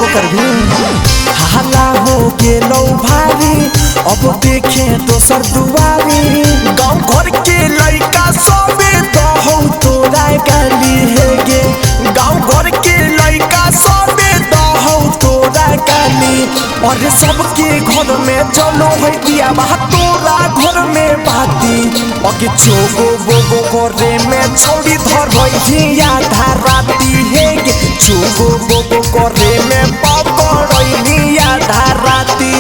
बोगो कर भी हाला हो गेलो भारी अब देखे दोसर दुआरी गाँव घर के लड़का सबे दहो तोरा गाली है गे गाँव घर के लड़का सबे दहो तोरा गाली और सबके घर में चलो है दिया बा तोरा घर में बाती अगे चोगो बोगो करे में छौड़ी धर आधा राती है गे चोगो बोगो करे में पकड़नी आधा राती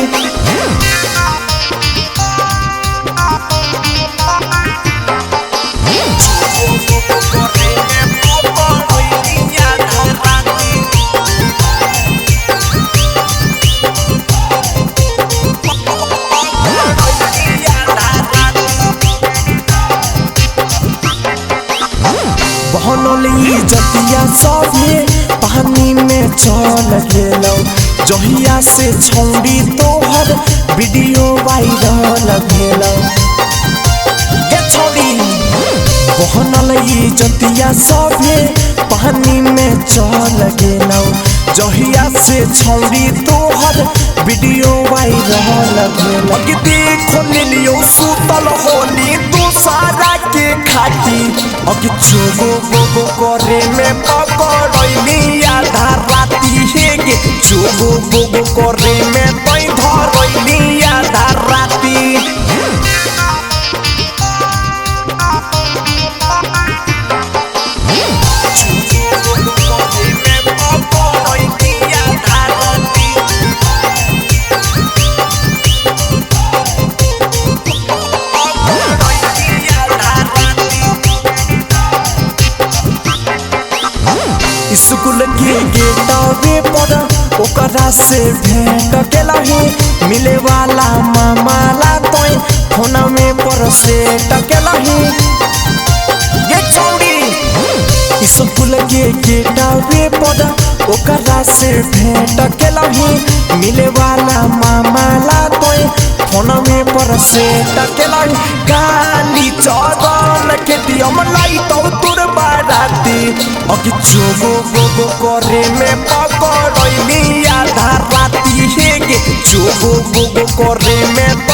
जतिया सबे पानी में चल गेलो जहिया से छौड़ी तोहर वीडियो वायरल भेलो गे छौड़ी बहनल जतिया सबे पानी में चल गेलो जहिया से छौड़ी तोहर वीडियो वायरल भेलो कि देखो लियो सुतल होली दूसरा के खाती अगे चोगो बोगो करे में पकड़नी आधा राती है गे चोगो बोगो करे में तई धरनी आधा राती स्कूल के गेटवे पर ओकरा से भेंट केला ही मिले वाला मामाला तोय फोन में पर से टकेला ही ये छौड़ी स्कूल के गेटवे पर ओकरा से भेंट केला ही मिले वाला मामाला तोय फोन में पर से टकेला गाली चौदन के दियम लाई तो तुर बाराती अगे चोगो बोगो करे में पकड़नी आधा राती है गे चोगो बोगो करे में